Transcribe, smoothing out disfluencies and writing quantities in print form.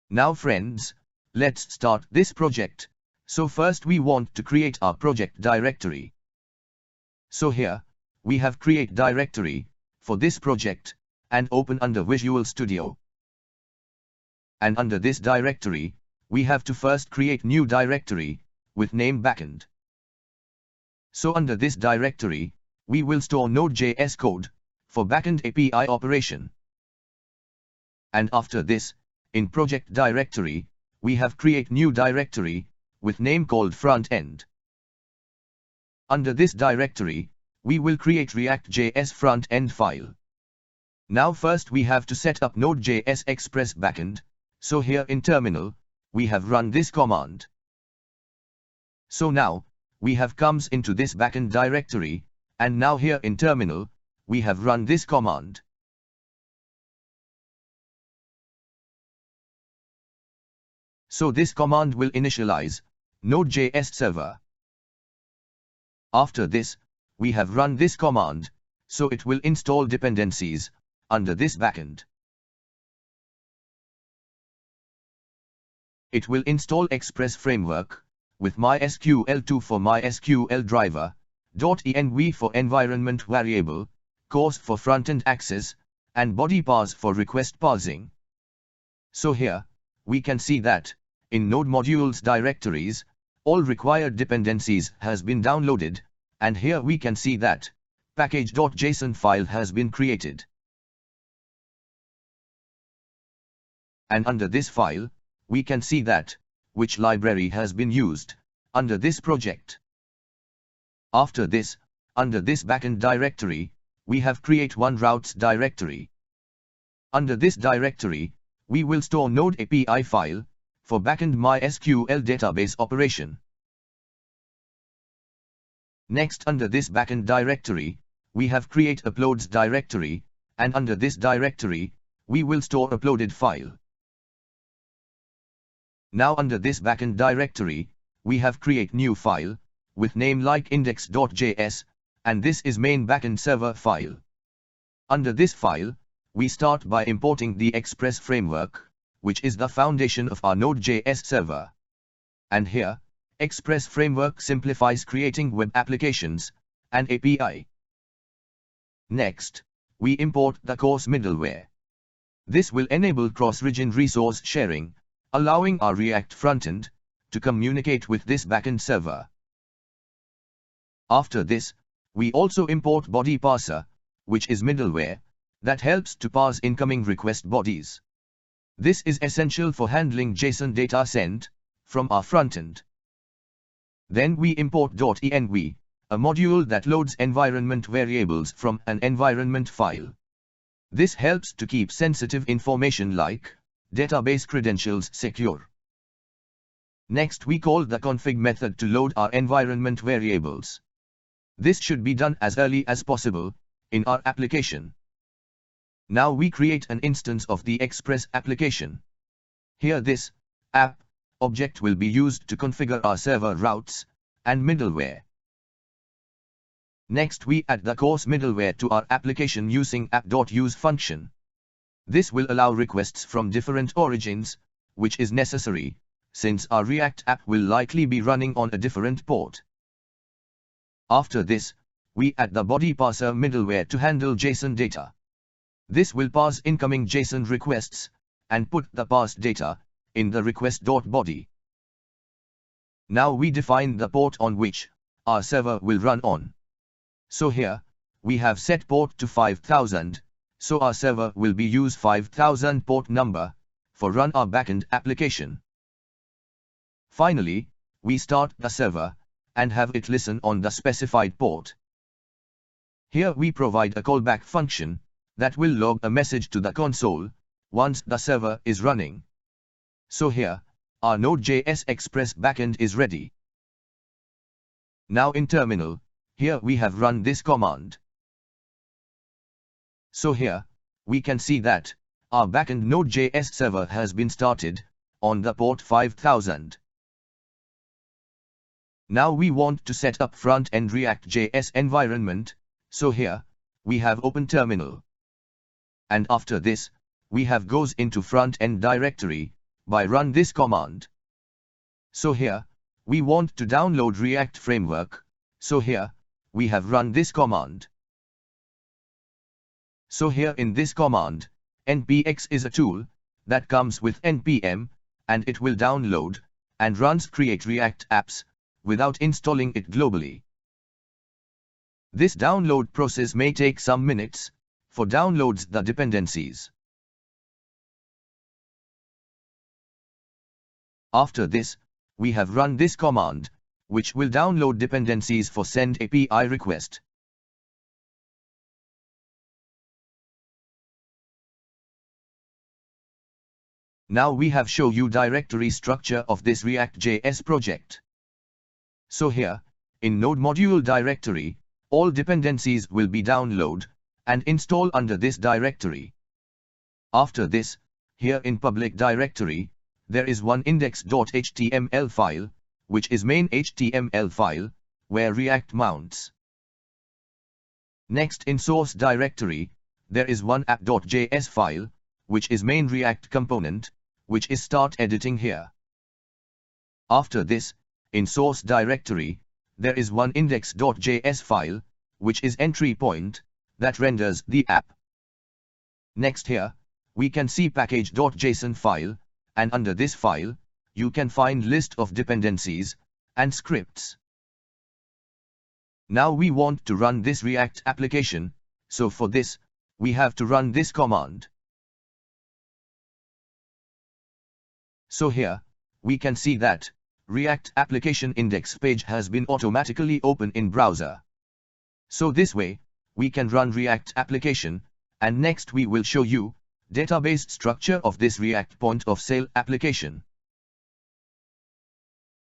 Now friends, let's start this project. So first we want to create our project directory. So here, we have create directory for this project and open under Visual Studio. And under this directory, we have to first create new directory with name Backend. So under this directory, we will store Node.js code for Backend API operation. And after this, in project directory, we have create new directory with name called Frontend. Under this directory, we will create React.js front-end file. Now first we have to set up Node.js Express backend. So here in terminal, we have run this command. So now, we have comes into this backend directory, and now here in terminal, we have run this command. So this command will initialize Node.js server. After this, we have run this command, so it will install dependencies under this backend. It will install Express framework with MySQL 2 for MySQL driver, .env for environment variable, course for frontend access, and body-parser for request parsing. So here, we can see that, in Node modules directories, all required dependencies has been downloaded, and here we can see that, package.json file has been created. And under this file, we can see that, which library has been used, under this project. After this, under this backend directory, we have create one routes directory. Under this directory, we will store Node API file, for backend MySQL database operation. Next under this backend directory, we have create uploads directory, and under this directory, we will store uploaded file. Now under this backend directory, we have create new file, with name like index.js, and this is main backend server file. Under this file, we start by importing the Express framework, which is the foundation of our Node.js server. And here, Express framework simplifies creating web applications and API. Next, we import the course middleware. This will enable cross-region resource sharing, allowing our React frontend to communicate with this backend server. After this, we also import body-parser, which is middleware that helps to parse incoming request bodies. This is essential for handling JSON data sent from our frontend. Then we import .env, a module that loads environment variables from an environment file. This helps to keep sensitive information like database credentials secure. Next we call the config method to load our environment variables. This should be done as early as possible in our application. Now we create an instance of the Express application. Here this app object will be used to configure our server routes and middleware. Next we add the course middleware to our application using app.use function. This will allow requests from different origins, which is necessary, since our React app will likely be running on a different port. After this, we add the body-parser middleware to handle JSON data. This will parse incoming JSON requests, and put the parsed data in the request.body. Now we define the port on which our server will run on. So here, we have set port to 5000, so our server will be use 5000 port number for run our backend application. Finally, we start the server and have it listen on the specified port. Here we provide a callback function that will log a message to the console once the server is running. So here, our Node.js Express backend is ready. Now in terminal, here we have run this command. So here, we can see that our backend Node.js server has been started on the port 5000. Now we want to set up front-end React.js environment, so here, we have open terminal. And after this, we have goes into front-end directory, by run this command. So here, we want to download React framework, so here, we have run this command. So here in this command, npx is a tool that comes with npm, and it will download and runs create React apps without installing it globally. This download process may take some minutes for downloads the dependencies. After this, we have run this command, which will download dependencies for send API request. Now we have shown you directory structure of this React.js project. So here, in node module directory, all dependencies will be downloaded and installed under this directory. After this, here in public directory, there is one index.html file, which is main HTML file, where React mounts. Next in source directory, there is one app.js file, which is main React component, which is start editing here. After this, in source directory, there is one index.js file, which is entry point, that renders the app. Next here, we can see package.json file, and under this file, you can find list of dependencies and scripts. Now we want to run this React application, so for this, we have to run this command. So here, we can see that React application index page has been automatically opened in browser. So this way, we can run React application, and next we will show you database structure of this React point of sale application.